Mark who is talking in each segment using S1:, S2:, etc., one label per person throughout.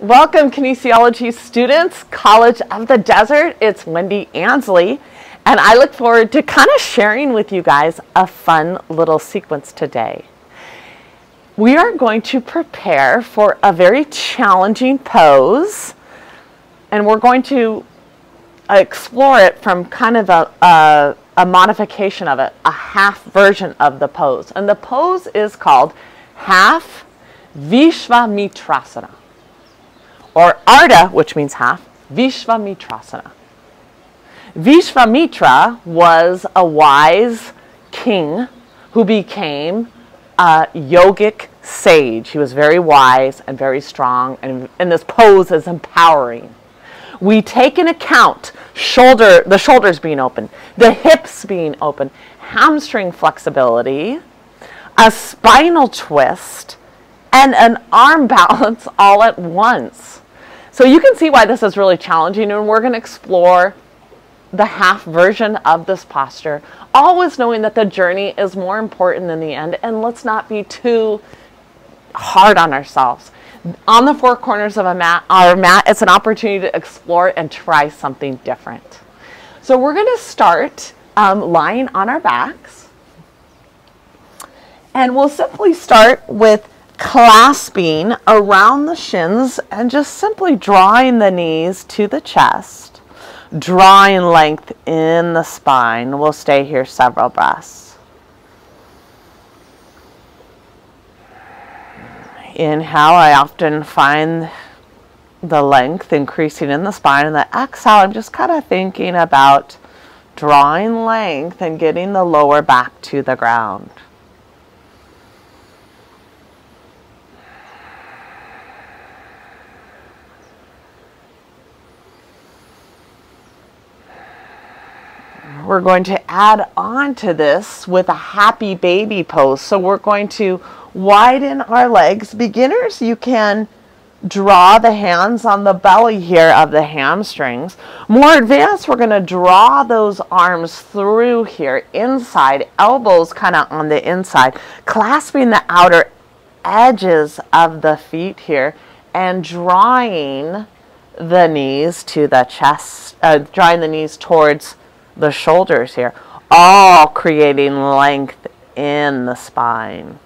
S1: Welcome, kinesiology students, College of the Desert. It's Wendy Ansley, and I look forward to kind of sharing with you guys a fun little sequence today. We are going to prepare for a very challenging pose, and we're going to explore it from kind of a modification of it, a half version of the pose. And the pose is called half Visvamitrasana, or Ardha, which means half, Visvamitrasana. Visvamitra was a wise king who became a yogic sage. He was very wise and very strong, and this pose is empowering. We take into account the shoulders being open, the hips being open, hamstring flexibility, a spinal twist, and an arm balance all at once. So you can see why this is really challenging, and we're going to explore the half version of this posture, always knowing that the journey is more important than the end, and let's not be too hard on ourselves. On the four corners of our mat, it's an opportunity to explore and try something different. So we're going to start lying on our backs, and we'll simply start with clasping around the shins and just simply drawing the knees to the chest, drawing length in the spine. We'll stay here several breaths. Inhale, I often find the length increasing in the spine, and the exhale, I'm just kind of thinking about drawing length and getting the lower back to the ground. We're going to add on to this with a happy baby pose. So we're going to widen our legs. Beginners, you can draw the hands on the belly here of the hamstrings. More advanced, we're going to draw those arms through here, inside, elbows kind of on the inside, clasping the outer edges of the feet here and drawing the knees to the chest, drawing the knees towards the shoulders here, all creating length in the spine.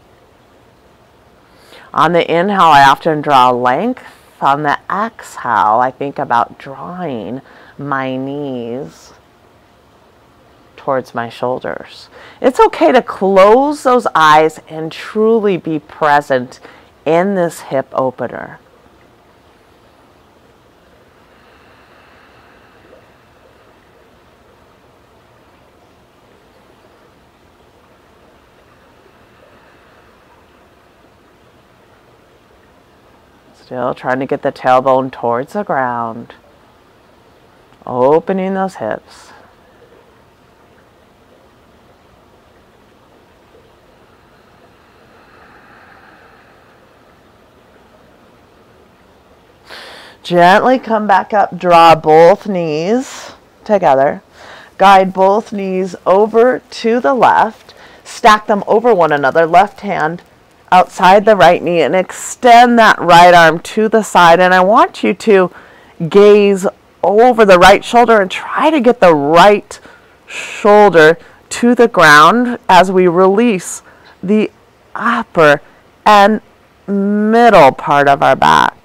S1: On the inhale, I often draw length. On the exhale, I think about drawing my knees towards my shoulders. It's okay to close those eyes and truly be present in this hip opener. Still trying to get the tailbone towards the ground, opening those hips. Gently come back up, draw both knees together, guide both knees over to the left, stack them over one another, left hand outside the right knee, and extend that right arm to the side. And I want you to gaze over the right shoulder and try to get the right shoulder to the ground as we release the upper and middle part of our back.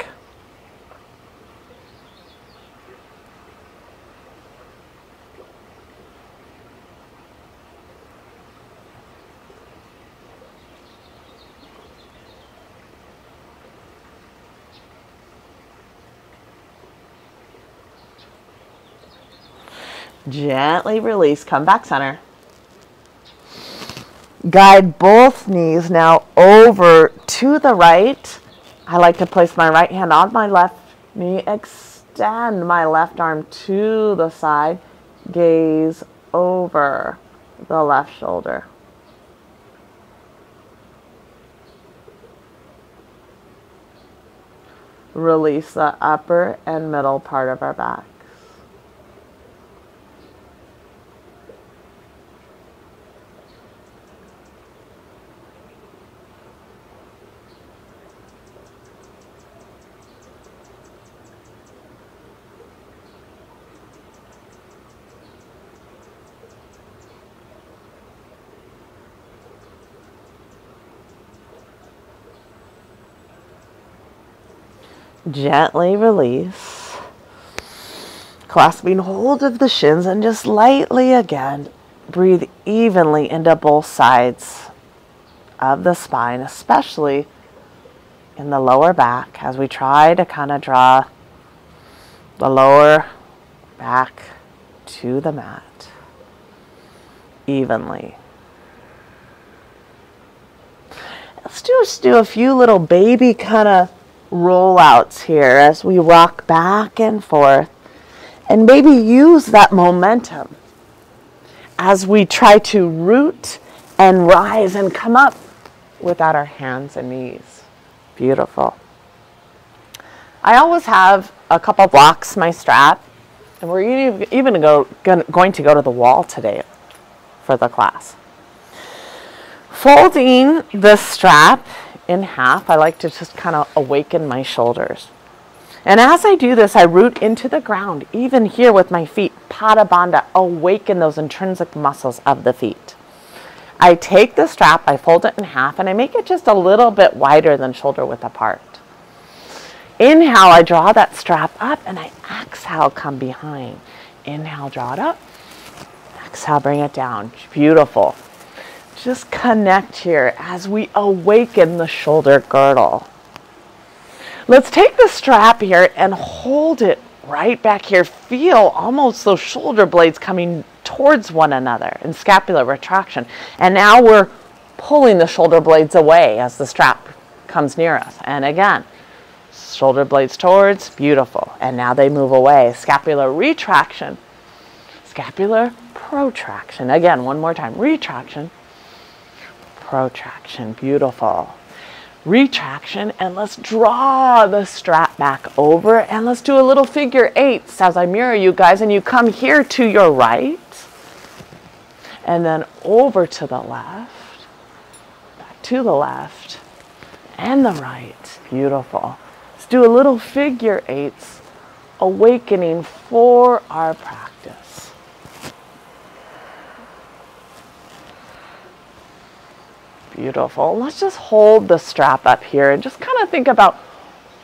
S1: Gently release, come back center. Guide both knees now over to the right. I like to place my right hand on my left knee, extend my left arm to the side, gaze over the left shoulder. Release the upper and middle part of our back. Gently release. Clasping hold of the shins and just lightly again breathe evenly into both sides of the spine, especially in the lower back as we try to kind of draw the lower back to the mat evenly. Let's just do a few little baby kind of rollouts here as we rock back and forth, and maybe use that momentum as we try to root and rise and come up without our hands and knees. Beautiful. I always have a couple blocks, my strap, and we're even going to go to the wall today for the class. Folding the strap in half, I like to just kind of awaken my shoulders. And as I do this, I root into the ground, even here with my feet, Pada Bandha, awaken those intrinsic muscles of the feet. I take the strap, I fold it in half, and I make it just a little bit wider than shoulder width apart. Inhale, I draw that strap up, and I exhale, come behind. Inhale, draw it up. Exhale, bring it down. Beautiful. Just connect here as we awaken the shoulder girdle. Let's take the strap here and hold it right back here. Feel almost those shoulder blades coming towards one another in scapular retraction. And now we're pulling the shoulder blades away as the strap comes near us. And again, shoulder blades towards, beautiful. And now they move away. Scapular retraction, scapular protraction. Again, one more time. Retraction, protraction, beautiful. Retraction, and let's draw the strap back over, and let's do a little figure eights as I mirror you guys, and you come here to your right, and then over to the left, back to the left, and the right. Beautiful. Let's do a little figure eights, awakening for our practice. Beautiful. Let's just hold the strap up here and just kind of think about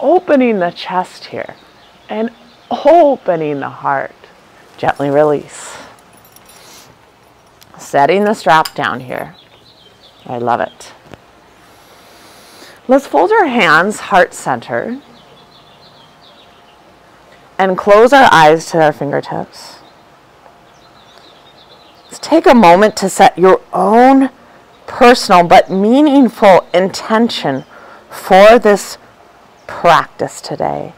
S1: opening the chest here and opening the heart. Gently release. Setting the strap down here. I love it. Let's fold our hands heart centered and close our eyes to our fingertips. Let's take a moment to set your own personal but meaningful intention for this practice today.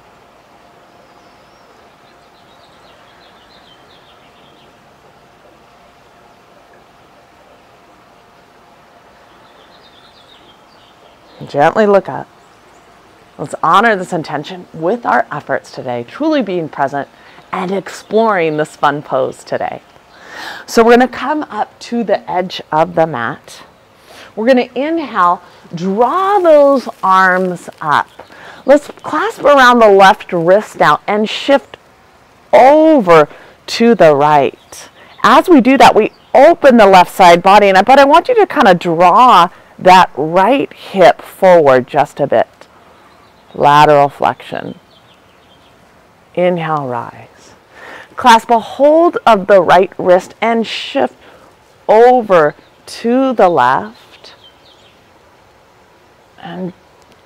S1: Gently look up. Let's honor this intention with our efforts today, truly being present and exploring this fun pose today. So we're going to come up to the edge of the mat. We're going to inhale, draw those arms up. Let's clasp around the left wrist now and shift over to the right. As we do that, we open the left side body, but I want you to kind of draw that right hip forward just a bit. Lateral flexion. Inhale, rise. Clasp a hold of the right wrist and shift over to the left. And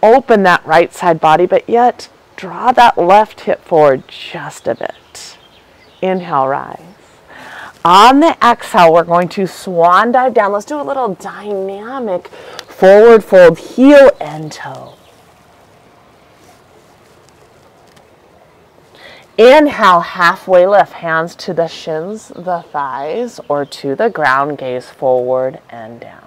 S1: open that right side body, but yet draw that left hip forward just a bit. Inhale, rise. On the exhale, we're going to swan dive down. Let's do a little dynamic forward fold, heel and toe. Inhale, halfway lift, hands to the shins, the thighs, or to the ground, gaze forward and down.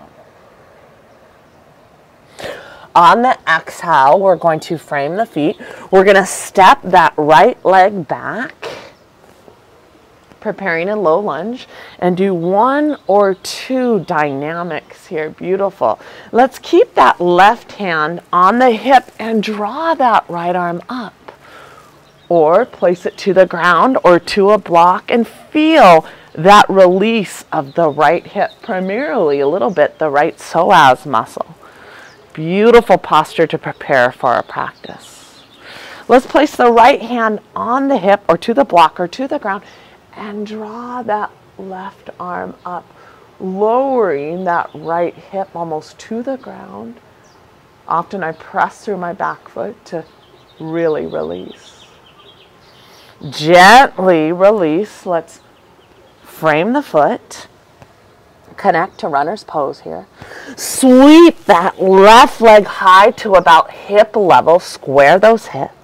S1: On the exhale, we're going to frame the feet. We're going to step that right leg back, preparing a low lunge, and do one or two dynamics here. Beautiful. Let's keep that left hand on the hip and draw that right arm up. Or place it to the ground or to a block and feel that release of the right hip, primarily a little bit the right psoas muscle. Beautiful posture to prepare for our practice. Let's place the right hand on the hip or to the block or to the ground and draw that left arm up, lowering that right hip almost to the ground. Often I press through my back foot to really release. Gently release. Let's frame the foot. Connect to runner's pose here. Sweep that left leg high to about hip level. Square those hips.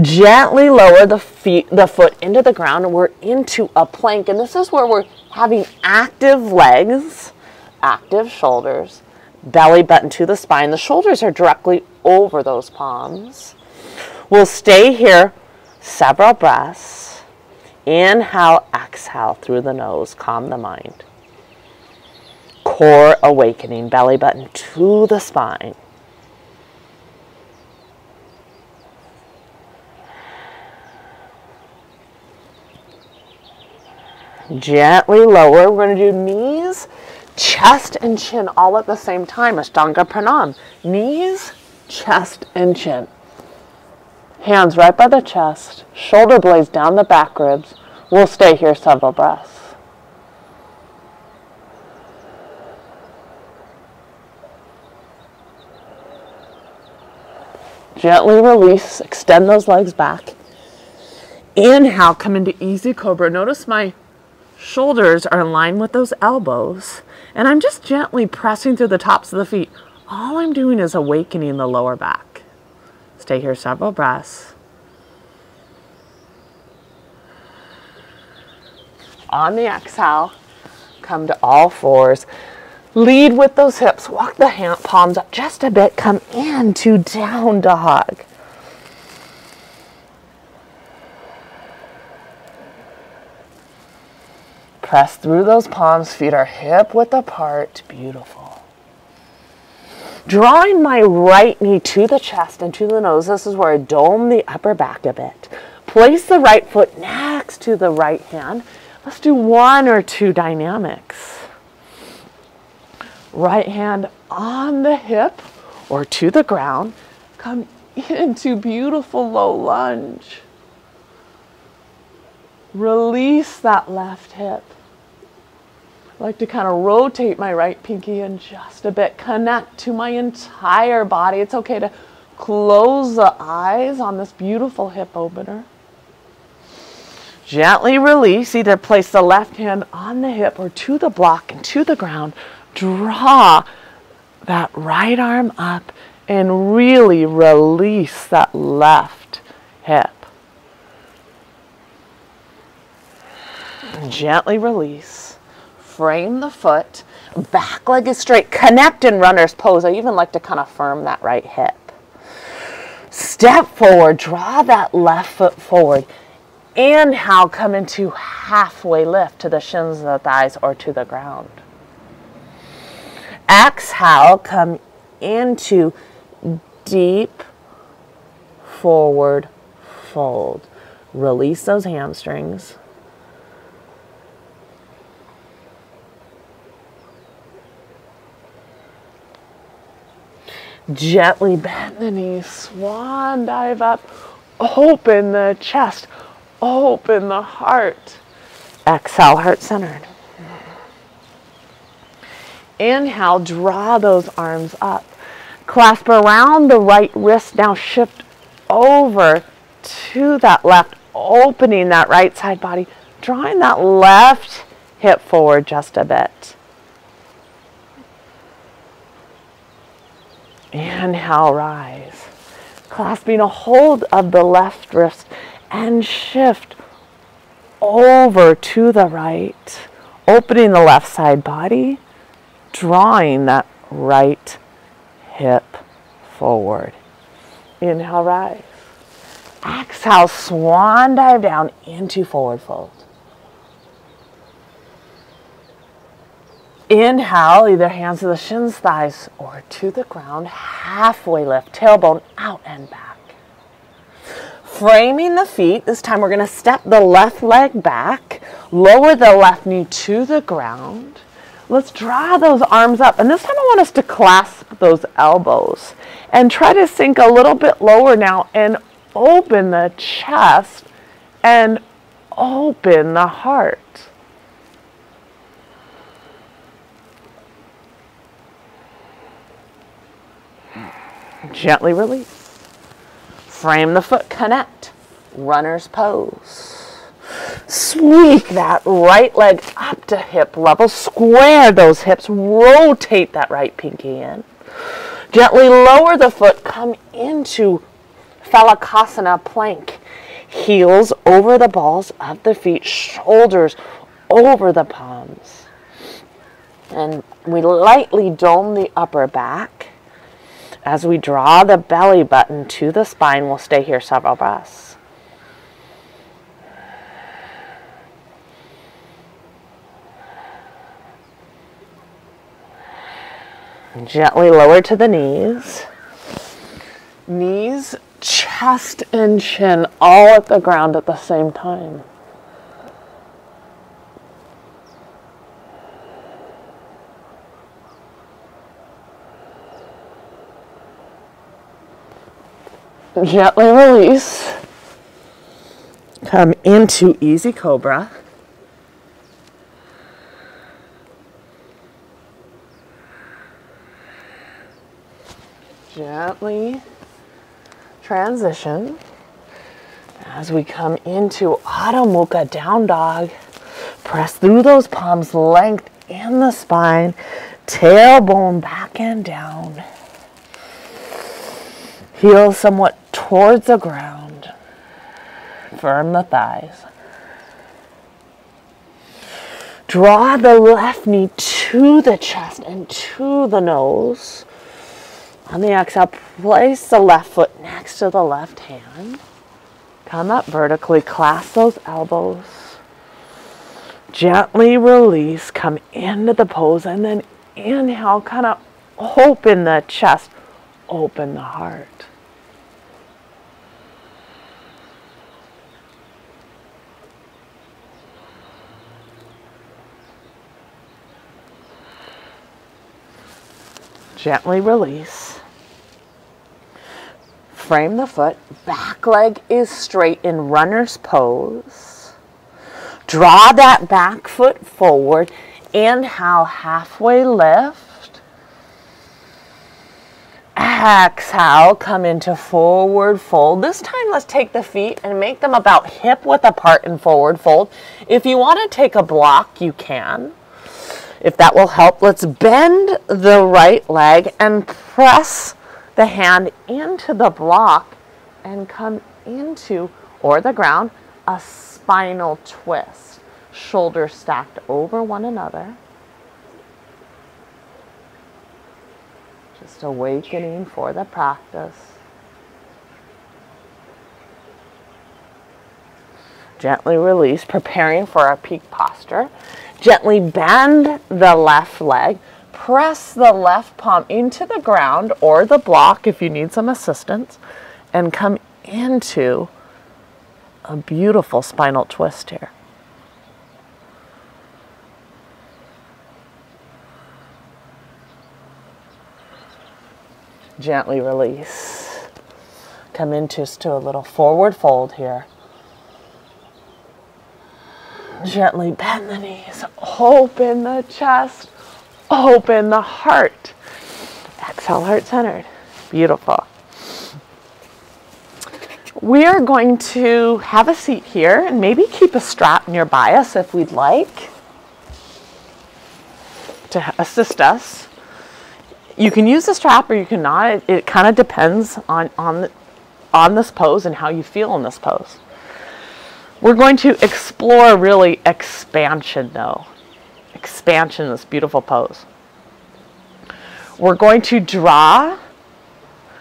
S1: Gently lower the foot into the ground, and we're into a plank. And this is where we're having active legs, active shoulders, belly button to the spine. The shoulders are directly over those palms. We'll stay here several breaths. Inhale, exhale through the nose, calm the mind. Core awakening, belly button to the spine. Gently lower. We're going to do knees, chest, and chin all at the same time. Ashtanga Pranam. Knees, chest, and chin. Hands right by the chest, shoulder blades down the back ribs. We'll stay here several breaths. Gently release, extend those legs back. Inhale, come into easy cobra. Notice my shoulders are in line with those elbows, and I'm just gently pressing through the tops of the feet. All I'm doing is awakening the lower back. Stay here several breaths. On the exhale, come to all fours. Lead with those hips. Walk the hand palms up just a bit. Come into down dog. Press through those palms. Feet are hip width apart. Beautiful. Drawing my right knee to the chest and to the nose. This is where I dome the upper back a bit. Place the right foot next to the right hand. Let's do one or two dynamics. Right hand on the hip or to the ground. Come into beautiful low lunge. Release that left hip. I like to kind of rotate my right pinky in just a bit. Connect to my entire body. It's okay to close the eyes on this beautiful hip opener. Gently release. Either place the left hand on the hip or to the block and to the ground. Draw that right arm up and really release that left hip. Gently release. Frame the foot, back leg is straight. Connect in runner's pose. I even like to kind of firm that right hip. Step forward, draw that left foot forward. Inhale, come into halfway lift to the shins of the thighs or to the ground. Exhale, come into deep forward fold. Release those hamstrings. Gently bend the knees, swan dive up, open the chest, open the heart. Exhale, heart centered. Inhale, draw those arms up. Clasp around the right wrist, now shift over to that left, opening that right side body, drawing that left hip forward just a bit. Inhale, rise. Clasping a hold of the left wrist and shift over to the right, opening the left side body, drawing that right hip forward. Inhale, rise. Exhale, swan dive down into forward fold. Inhale, either hands to the shins, thighs, or to the ground. Halfway lift, tailbone out and back. Framing the feet, this time we're going to step the left leg back, lower the left knee to the ground. Let's draw those arms up, and this time I want us to clasp those elbows. And try to sink a little bit lower now and open the chest and open the heart. Gently release. Frame the foot, connect. Runner's pose. Sweep that right leg up to hip level. Square those hips. Rotate that right pinky in. Gently lower the foot. Come into Phalakasana plank. Heels over the balls of the feet. Shoulders over the palms. And we lightly dome the upper back. As we draw the belly button to the spine, we'll stay here several breaths. Gently lower to the knees. Knees, chest, and chin all at the ground at the same time. Gently release. Come into easy cobra. Gently transition as we come into Adho Mukha down dog. Press through those palms, length in the spine, tailbone back and down. Heels somewhat towards the ground. Firm the thighs. Draw the left knee to the chest and to the nose. On the exhale, place the left foot next to the left hand. Come up vertically, clasp those elbows. Gently release, come into the pose, and then inhale, kind of open the chest, open the heart. Gently release. Frame the foot. Back leg is straight in runner's pose. Draw that back foot forward. Inhale, halfway lift. Exhale, come into forward fold. This time let's take the feet and make them about hip width apart in forward fold. If you want to take a block, you can. If that will help, let's bend the right leg and press the hand into the block and come into, or the ground, a spinal twist. Shoulders stacked over one another. Just awakening for the practice. Gently release, preparing for our peak posture. Gently bend the left leg. Press the left palm into the ground or the block if you need some assistance. And come into a beautiful spinal twist here. Gently release. Come into a little forward fold here. Gently bend the knees, open the chest, open the heart. Exhale, heart centered. Beautiful. We are going to have a seat here and maybe keep a strap nearby us if we'd like to assist us. You can use the strap or you cannot. It kind of depends on this pose and how you feel in this pose. We're going to explore really expansion though. Expansion in this beautiful pose. We're going to draw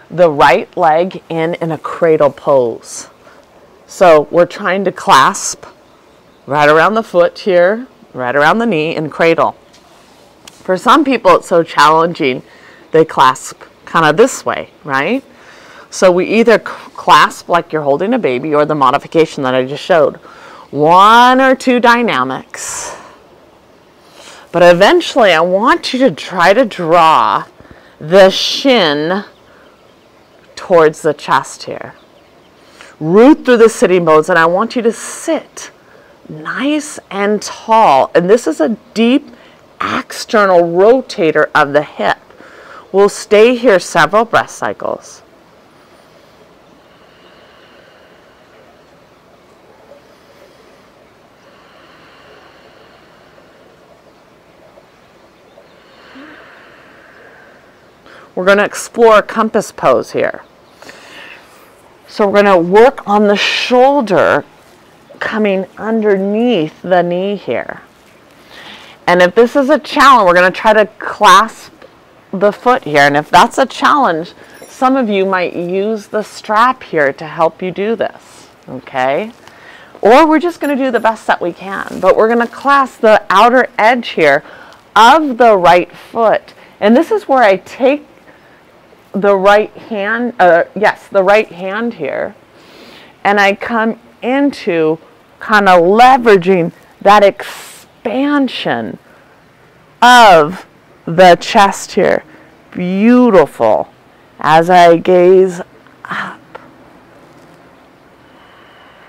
S1: the right leg in a cradle pose. So we're trying to clasp right around the foot here, right around the knee and cradle. For some people it's so challenging, they clasp kind of this way, right? So we either clasp like you're holding a baby or the modification that I just showed. One or two dynamics. But eventually I want you to try to draw the shin towards the chest here. Root through the sitting bones, and I want you to sit nice and tall. And this is a deep external rotator of the hip. We'll stay here several breath cycles. We're going to explore a compass pose here. So we're going to work on the shoulder coming underneath the knee here. And if this is a challenge, we're going to try to clasp the foot here. And if that's a challenge, some of you might use the strap here to help you do this, okay? Or we're just going to do the best that we can. But we're going to clasp the outer edge here of the right foot. And this is where I take the right hand, the right hand here, and I come into kind of leveraging that expansion of the chest here. Beautiful. As I gaze up.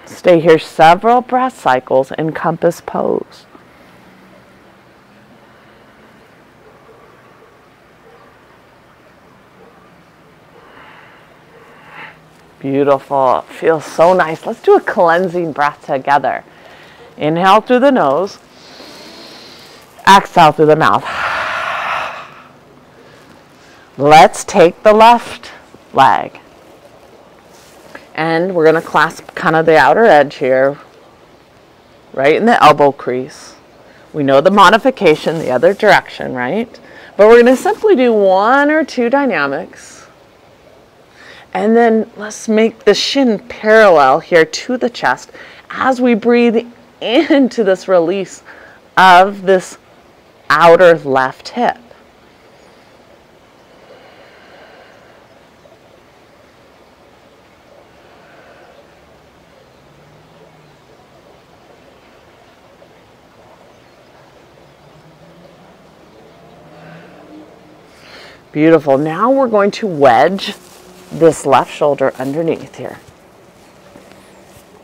S1: Stay here several breath cycles in compass pose. Beautiful. Feels so nice. Let's do a cleansing breath together. Inhale through the nose. Exhale through the mouth. Let's take the left leg. And we're going to clasp kind of the outer edge here, right in the elbow crease. We know the modification the other direction, right? But we're going to simply do 1 or 2 dynamics. And then let's make the shin parallel here to the chest as we breathe into this release of this outer left hip. Beautiful. Now we're going to wedge this left shoulder underneath here.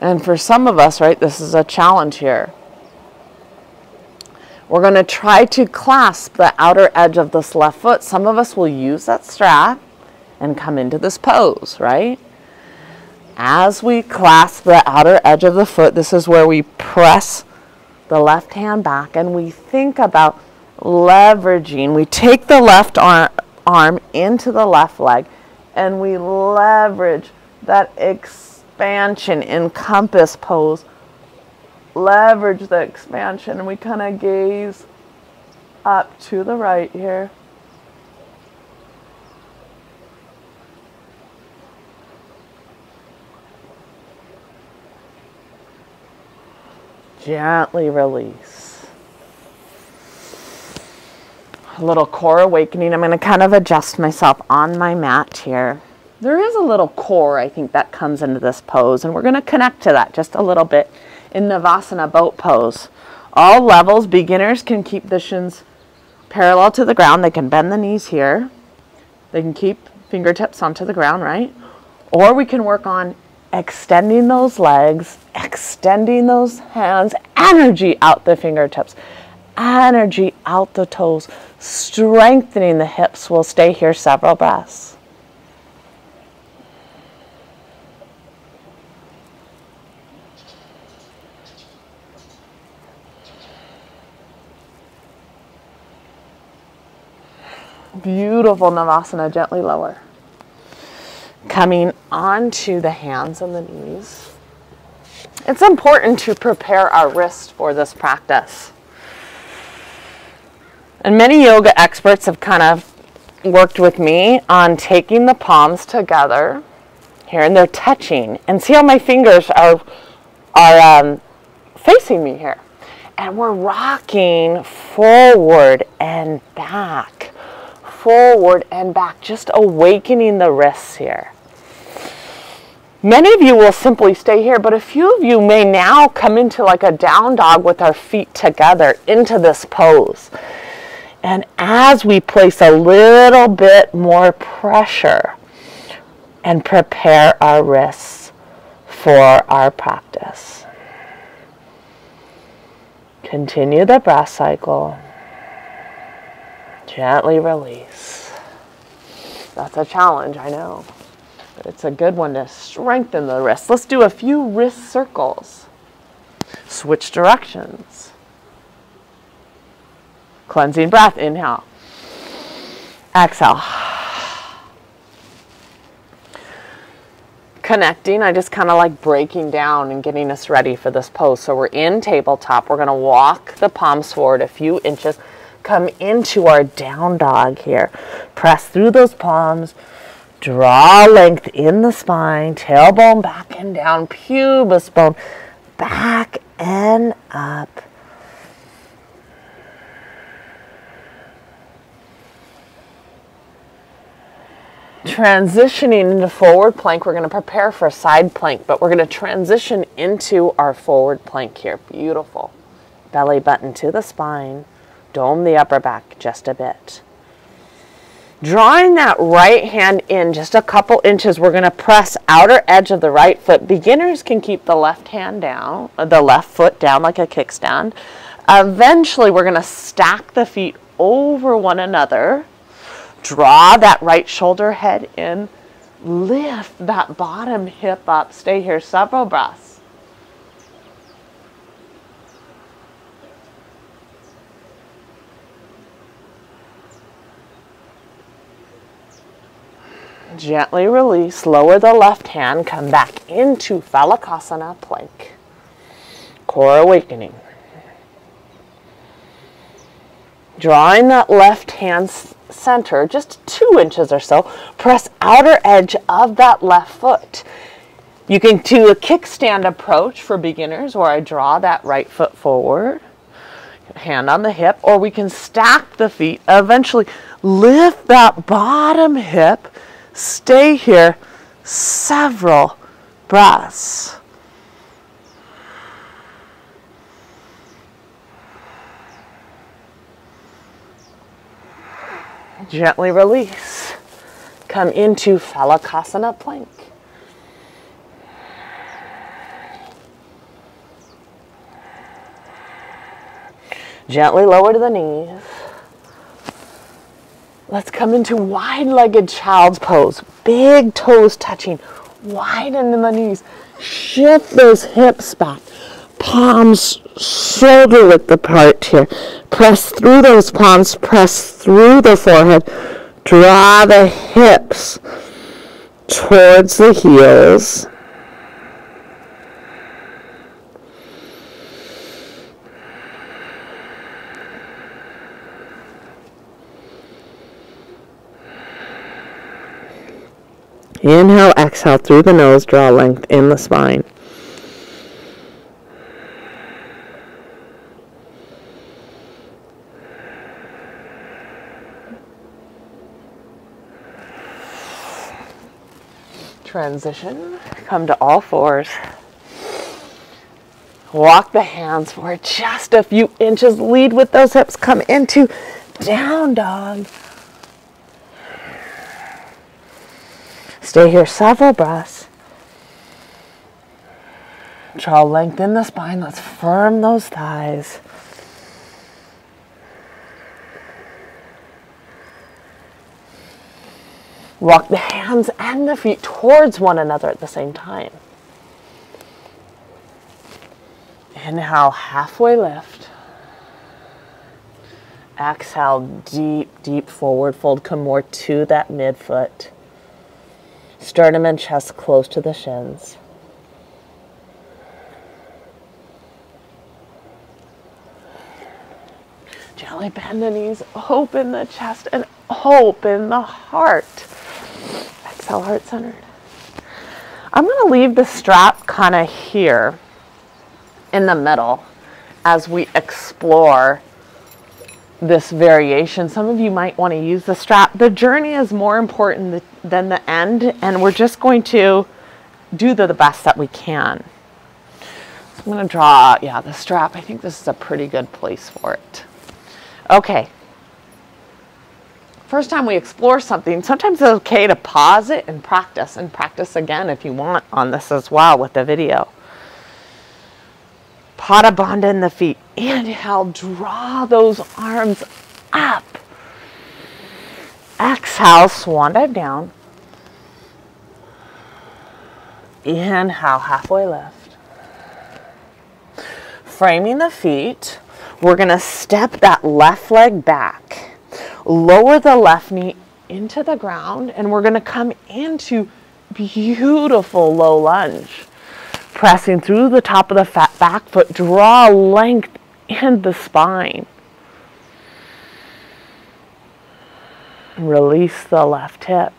S1: And for some of us, right, this is a challenge here. We're going to try to clasp the outer edge of this left foot. Some of us will use that strap and come into this pose, right? As we clasp the outer edge of the foot, this is where we press the left hand back and we think about leveraging. We take the left arm into the left leg and we leverage that expansion in compass pose. Leverage the expansion and we kind of gaze up to the right here. Gently release. A little core awakening. I'm going to kind of adjust myself on my mat here. There is a little core, I think, that comes into this pose, and we're going to connect to that just a little bit in Navasana boat pose. All levels, beginners can keep the shins parallel to the ground. They can bend the knees here. They can keep fingertips onto the ground, right? Or we can work on extending those legs, extending those hands, energy out the fingertips, energy out the toes, strengthening the hips. We'll stay here several breaths. Beautiful Navasana, gently lower. Coming onto the hands and the knees. It's important to prepare our wrists for this practice. And many yoga experts have kind of worked with me on taking the palms together here, and they're touching. And see how my fingers are facing me here. And we're rocking forward and back. Forward and back, just awakening the wrists here. Many of you will simply stay here, but a few of you may now come into like a down dog with our feet together into this pose. And as we place a little bit more pressure and prepare our wrists for our practice, continue the breath cycle. Gently release. That's a challenge, I know, but it's a good one to strengthen the wrists. Let's do a few wrist circles. Switch directions. Cleansing breath, inhale. Exhale. Connecting, I just kind of like breaking down and getting us ready for this pose. So we're in tabletop. We're going to walk the palms forward a few inches. Come into our down dog here. Press through those palms. Draw length in the spine. Tailbone back and down. Pubis bone back and up. Transitioning into forward plank, we're going to prepare for a side plank, but we're going to transition into our forward plank here. Beautiful. Belly button to the spine. Dome the upper back just a bit. Drawing that right hand in just a couple inches, we're going to press outer edge of the right foot. Beginners can keep the left hand down, the left foot down like a kickstand. Eventually, we're going to stack the feet over one another. Draw that right shoulder head in. Lift that bottom hip up. Stay here several breaths. Gently release. Lower the left hand. Come back into Phalakasana plank. Core awakening. Drawing that left hand center just 2 inches or so, press outer edge of that left foot. You can do a kickstand approach for beginners where I draw that right foot forward, hand on the hip, or we can stack the feet. Eventually lift that bottom hip. Stay here several breaths. Gently release. Come into Phalakasana plank. Gently lower to the knees. Let's come into wide-legged child's pose. Big toes touching. Widen in the knees. Shift those hips back. Palms shoulder width apart here. Press through those palms. Press through the forehead. Draw the hips towards the heels. Inhale, exhale through the nose. Draw length in the spine. Transition, come to all fours. Walk the hands forward just a few inches. Lead with those hips. Come into down dog. Stay here several breaths. Draw length in the spine. Let's firm those thighs. Walk the hands and the feet towards one another at the same time. Inhale, halfway lift. Exhale, deep, deep forward fold. Come more to that midfoot. Sternum and chest close to the shins. Gently bend the knees, open the chest, and open the heart. Exhale, heart centered. I'm going to leave the strap kind of here in the middle as we explore this variation. Some of you might want to use the strap. The journey is more important than the end, and we're just going to do the best that we can. So I'm going to draw, the strap. I think this is a pretty good place for it. Okay. first time we explore something, sometimes it's okay to pause it and practice again if you want on this as well with the video. Pada Bandha in the feet. Inhale, draw those arms up. Exhale, swan dive down. Inhale, halfway lift. Framing the feet, we're going to step that left leg back. Lower the left knee into the ground, and we're going to come into beautiful low lunge. Pressing through the top of the fat back foot, draw length in the spine. Release the left hip.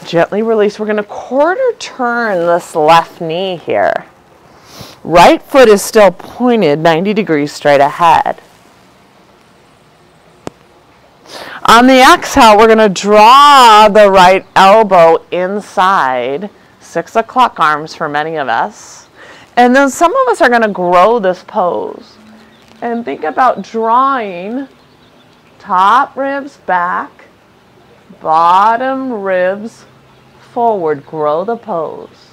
S1: Gently release. We're going to quarter turn this left knee here. Right foot is still pointed 90 degrees straight ahead. On the exhale, we're going to draw the right elbow inside. 6 o'clock arms for many of us. And then some of us are going to grow this pose. And think about drawing top ribs back, bottom ribs forward. Grow the pose.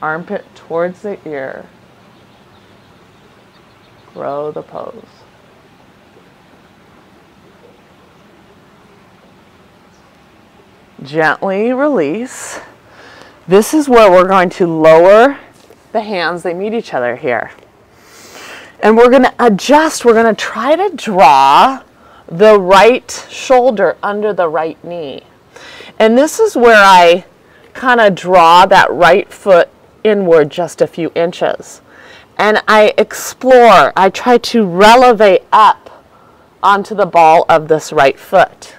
S1: Armpit towards the ear. Grow the pose. Gently release. This is where we're going to lower the hands. They meet each other here. And we're going to adjust. We're going to try to draw the right shoulder under the right knee. And this is where I kind of draw that right foot inward just a few inches. And I explore. I try to relevate up onto the ball of this right foot.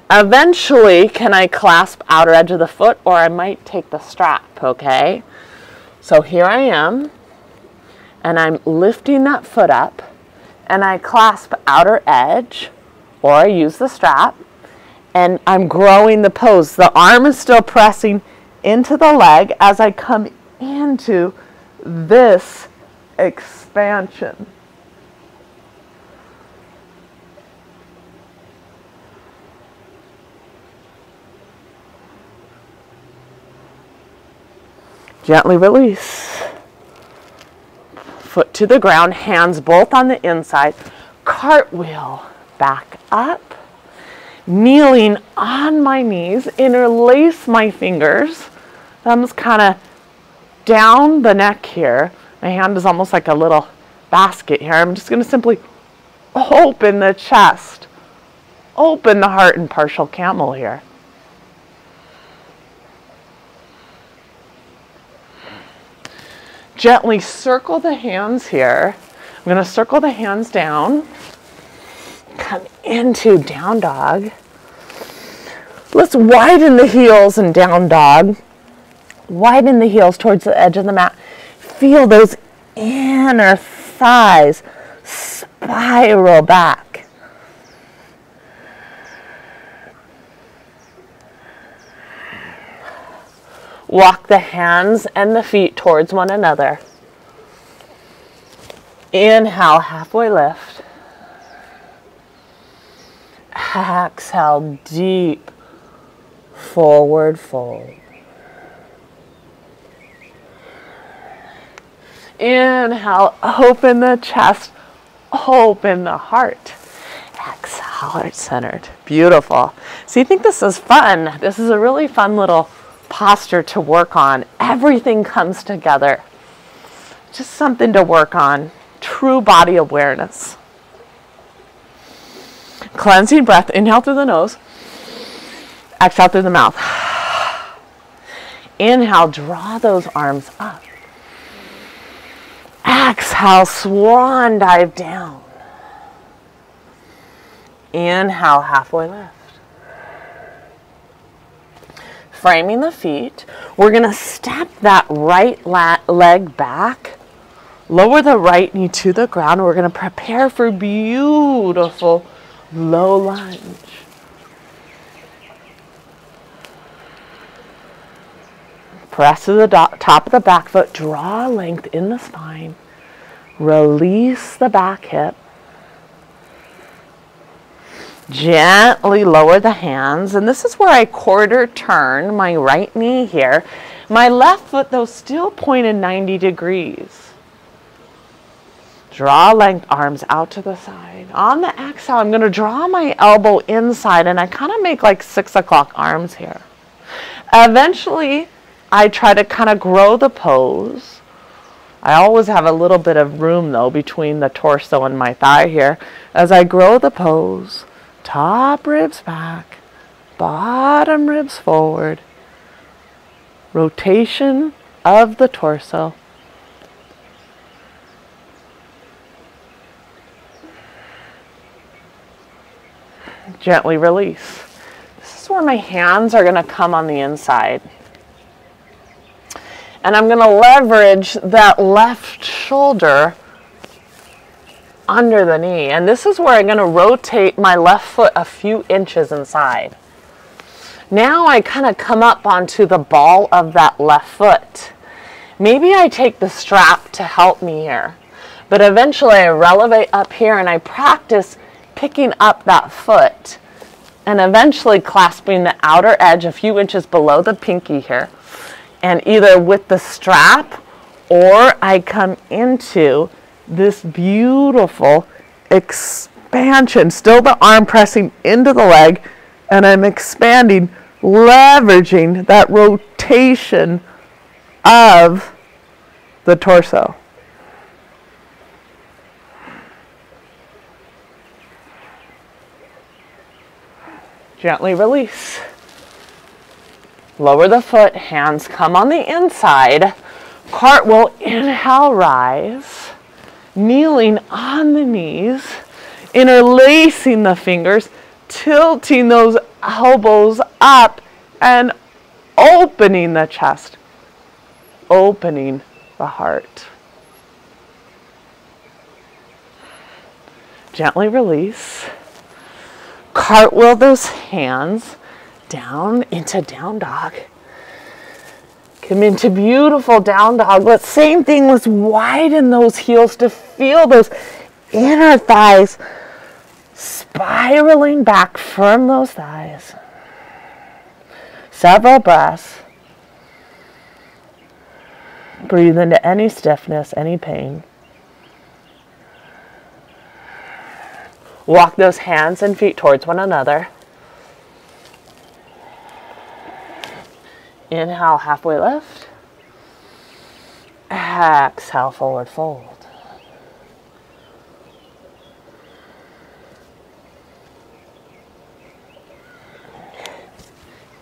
S1: Eventually, can I clasp outer edge of the foot, or I might take the strap, okay? So here I am, and I'm lifting that foot up, and I clasp outer edge, or I use the strap, and I'm growing the pose. The arm is still pressing into the leg as I come into this expansion. Gently release. Foot to the ground, hands both on the inside. Cartwheel back up. Kneeling on my knees, interlace my fingers. Thumbs kind of down the neck here. My hand is almost like a little basket here. I'm just going to simply open the chest. Open the heart in partial camel here. Gently circle the hands here. I'm going to circle the hands down. Come into down dog. Let's widen the heels in down dog. Widen the heels towards the edge of the mat. Feel those inner thighs spiral back. Walk the hands and the feet towards one another. Inhale, halfway lift. Exhale, deep forward fold. Inhale, open the chest, open the heart. Exhale, heart-centered. Beautiful. So you think this is fun. This is a really fun little posture to work on. Everything comes together. Just something to work on. True body awareness. Cleansing breath. Inhale through the nose. Exhale through the mouth. Inhale, draw those arms up. Exhale, swan dive down. Inhale, halfway lift. Framing the feet, we're going to step that right leg back, lower the right knee to the ground. We're going to prepare for beautiful low lunge. Press to the top of the back foot, draw length in the spine. Release the back hip. Gently lower the hands, and this is where I quarter turn my right knee here. My left foot, though, still pointed 90 degrees. Draw length arms out to the side. On the exhale, I'm going to draw my elbow inside, and I kind of make like 6 o'clock arms here. Eventually, I try to kind of grow the pose. I always have a little bit of room, though, between the torso and my thigh here. As I grow the pose, top ribs back, bottom ribs forward. Rotation of the torso. Gently release. This is where my hands are going to come on the inside. And I'm going to leverage that left shoulder under the knee. And this is where I'm going to rotate my left foot a few inches inside. Now I kind of come up onto the ball of that left foot. Maybe I take the strap to help me here. But eventually I relevate up here and I practice picking up that foot and eventually clasping the outer edge a few inches below the pinky here. And either with the strap or I come into this beautiful expansion, still the arm pressing into the leg, and I'm expanding, leveraging that rotation of the torso. Gently release. Lower the foot, hands come on the inside. Cartwheel, inhale, rise. Kneeling on the knees, interlacing the fingers, tilting those elbows up and opening the chest, opening the heart. Gently release. Cartwheel those hands down into down dog. Come into beautiful down dog. But same thing, let's widen those heels to feel those inner thighs spiraling back. Firm those thighs. Several breaths. Breathe into any stiffness, any pain. Walk those hands and feet towards one another. Inhale, halfway lift. Exhale, forward fold.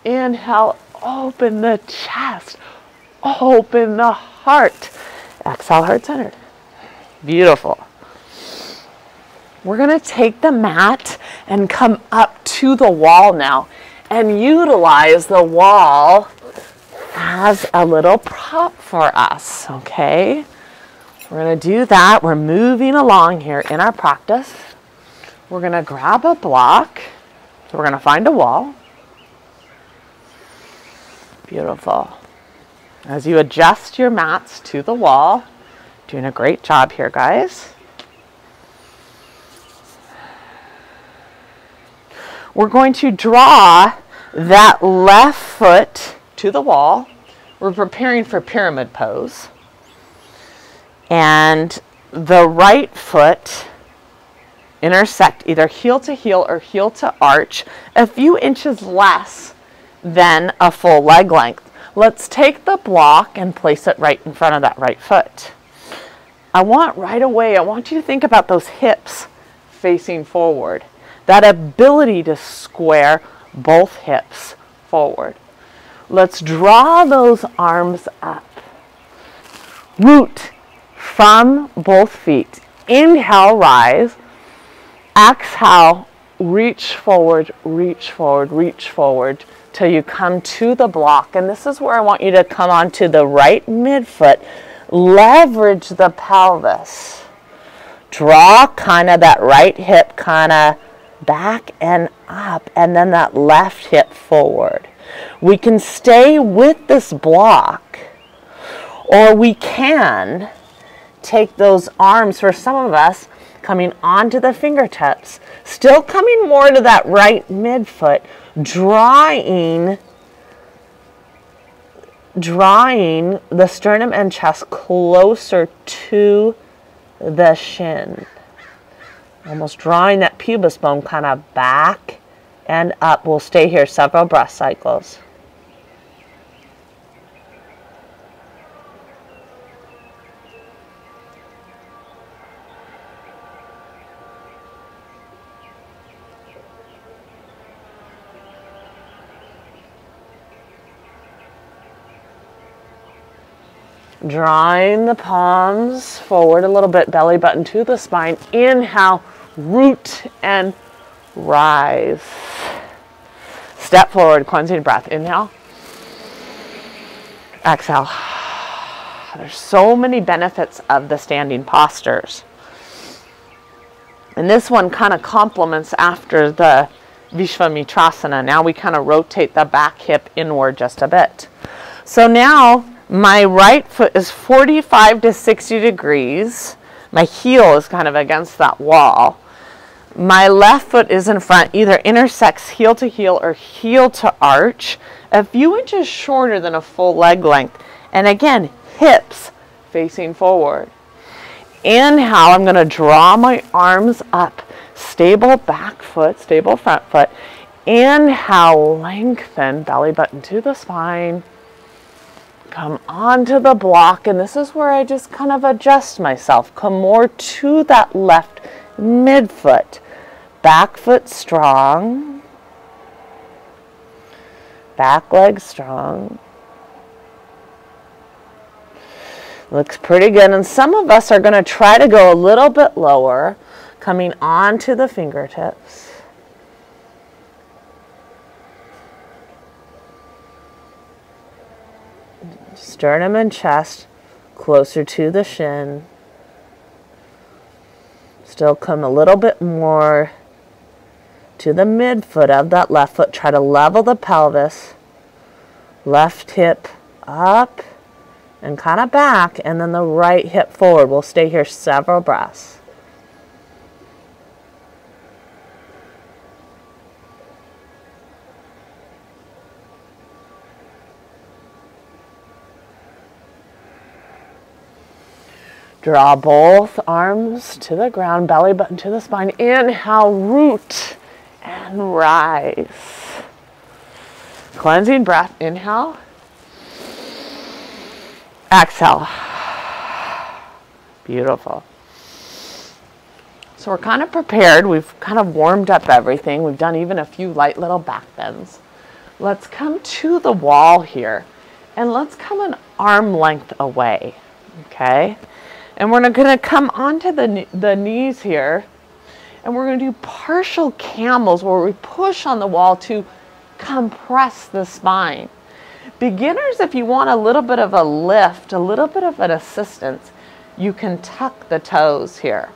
S1: Inhale, open the chest, open the heart. Exhale, heart centered. Beautiful. We're going to take the mat and come up to the wall now and utilize the wall as a little prop for us, okay? We're going to do that. We're moving along here in our practice. We're going to grab a block. So we're going to find a wall. Beautiful. As you adjust your mats to the wall, doing a great job here, guys. We're going to draw that left foot to the wall. We're preparing for pyramid pose. And the right foot intersect either heel to heel or heel to arch a few inches less than a full leg length. Let's take the block and place it right in front of that right foot. I want you to think about those hips facing forward. That ability to square both hips forward. Let's draw those arms up. Root from both feet. Inhale, rise. Exhale, reach forward, reach forward, reach forward till you come to the block. And this is where I want you to come onto the right midfoot. Leverage the pelvis. Draw kind of that right hip kind of back and up, and then that left hip forward. We can stay with this block, or we can take those arms, for some of us, coming onto the fingertips, still coming more to that right midfoot, drawing the sternum and chest closer to the shin. Almost drawing that pubis bone kind of back and up. We'll stay here several breath cycles. Drawing the palms forward a little bit, belly button to the spine. Inhale, root and rise. Step forward, cleansing breath. Inhale. Exhale. There's so many benefits of the standing postures. And this one kind of complements after the Visvamitrasana. Now we kind of rotate the back hip inward just a bit. So now my right foot is 45 to 60 degrees. My heel is kind of against that wall. My left foot is in front, either intersects heel to heel or heel to arch, a few inches shorter than a full leg length. And again, hips facing forward. Inhale, I'm going to draw my arms up. Stable back foot, stable front foot. Inhale, lengthen, belly button to the spine. Come onto the block, and this is where I just kind of adjust myself. Come more to that left midfoot. Back foot strong. Back leg strong. Looks pretty good. And some of us are going to try to go a little bit lower, coming onto the fingertips. Sternum and chest closer to the shin. Still come a little bit more to the midfoot of that left foot. Try to level the pelvis. Left hip up and kind of back, and then the right hip forward. We'll stay here several breaths. Draw both arms to the ground, belly button to the spine. Inhale, root and rise. Cleansing breath. Inhale. Exhale. Beautiful. So we're kind of prepared. We've kind of warmed up everything. We've done even a few light little back bends. Let's come to the wall here, and let's come an arm length away. Okay? And we're going to come onto the knees here, and we're going to do partial camels where we push on the wall to compress the spine. Beginners, if you want a little bit of a lift, a little bit of an assistance, you can tuck the toes here.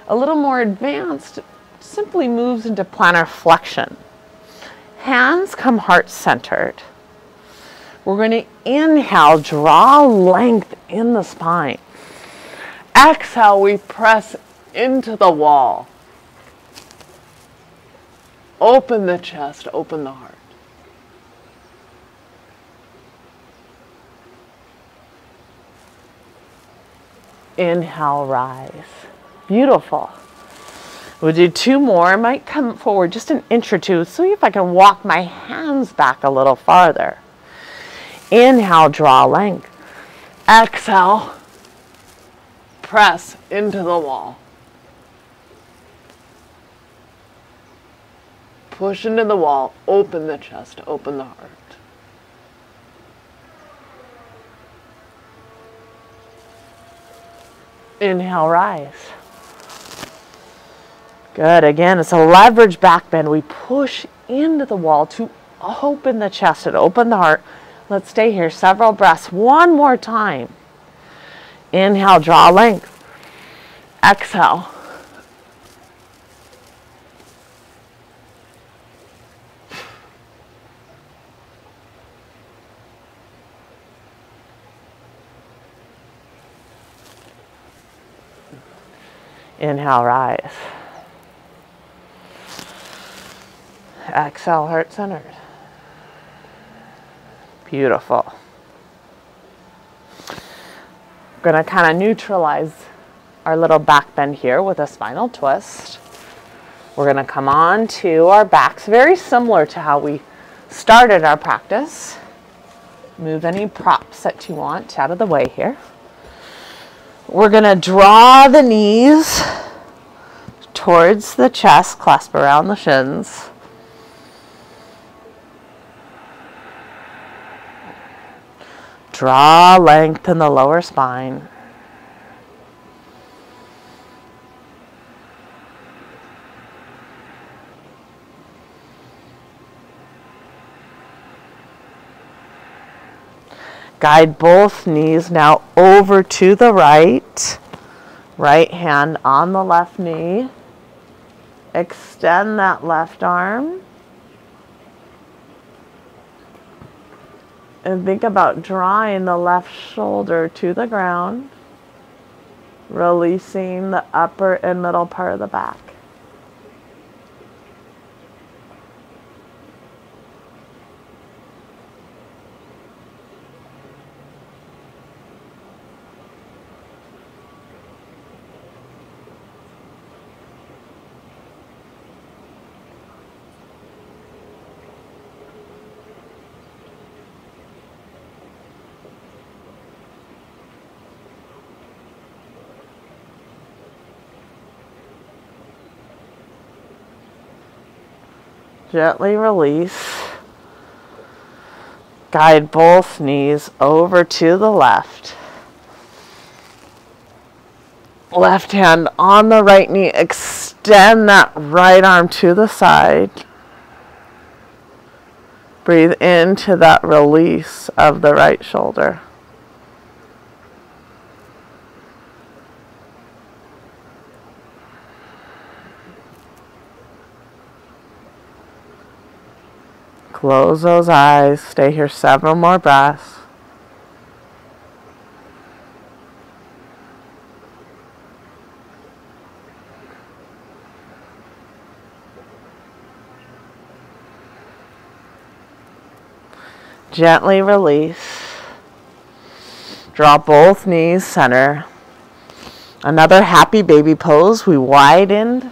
S1: A little more advanced simply moves into plantar flexion. Hands come heart-centered. We're going to inhale, draw length in the spine. Exhale, we press into the wall. Open the chest, open the heart. Inhale, rise. Beautiful. We'll do two more. I might come forward just an inch or two. See if I can walk my hands back a little farther. Inhale, draw length. Exhale, press into the wall. Push into the wall, open the chest, open the heart. Inhale, rise. Good. Again, it's a leverage back bend. We push into the wall to open the chest and open the heart. Let's stay here several breaths. One more time. Inhale, draw length. Exhale. Inhale, rise. Exhale, heart-centered. Beautiful. We're going to kind of neutralize our little back bend here with a spinal twist. We're going to come on to our backs, very similar to how we started our practice. Move any props that you want out of the way here. We're going to draw the knees towards the chest, clasp around the shins. Draw length in the lower spine. Guide both knees now over to the right. Right hand on the left knee. Extend that left arm. And think about drawing the left shoulder to the ground. Releasing the upper and middle part of the back. Gently release. Guide both knees over to the left. Left hand on the right knee. Extend that right arm to the side. Breathe into that release of the right shoulder. Close those eyes. Stay here several more breaths. Gently release. Draw both knees center. Another happy baby pose. We widened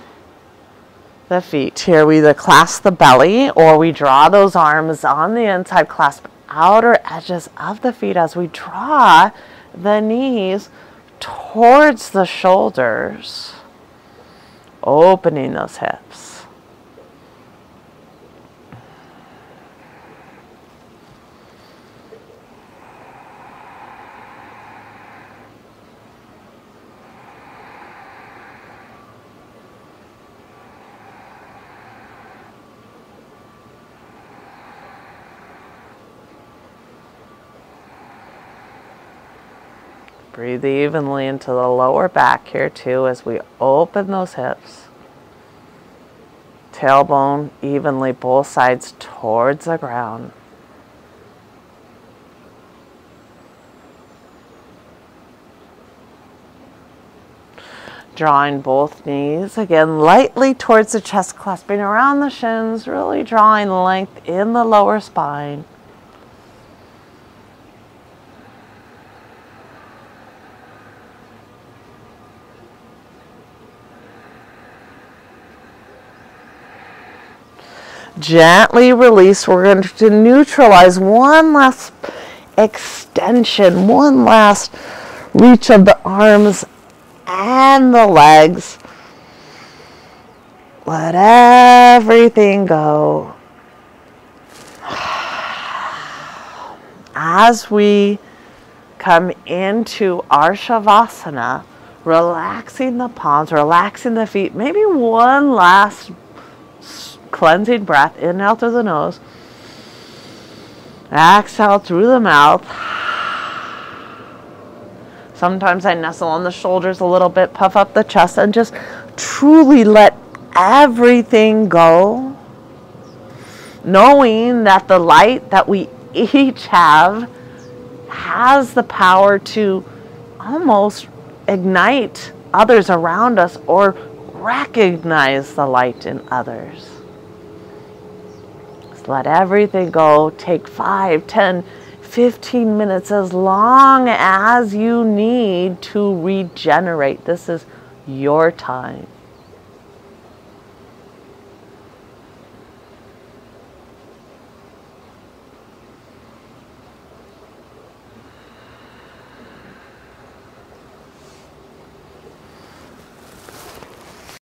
S1: the feet. Here we either clasp the belly or we draw those arms on the inside, clasp outer edges of the feet as we draw the knees towards the shoulders, opening those hips. Breathe evenly into the lower back here too as we open those hips. Tailbone evenly both sides towards the ground. Drawing both knees again lightly towards the chest, clasping around the shins, really drawing length in the lower spine. Gently release. We're going to neutralize one last extension, one last reach of the arms and the legs. Let everything go. As we come into our Shavasana, relaxing the palms, relaxing the feet, maybe one last cleansing breath. Inhale through the nose. Exhale through the mouth. Sometimes I nestle on the shoulders a little bit, puff up the chest, and just truly let everything go. Knowing that the light that we each have has the power to almost ignite others around us or recognize the light in others. Just let everything go. Take 5, 10, 15 minutes, as long as you need to regenerate. This is your time.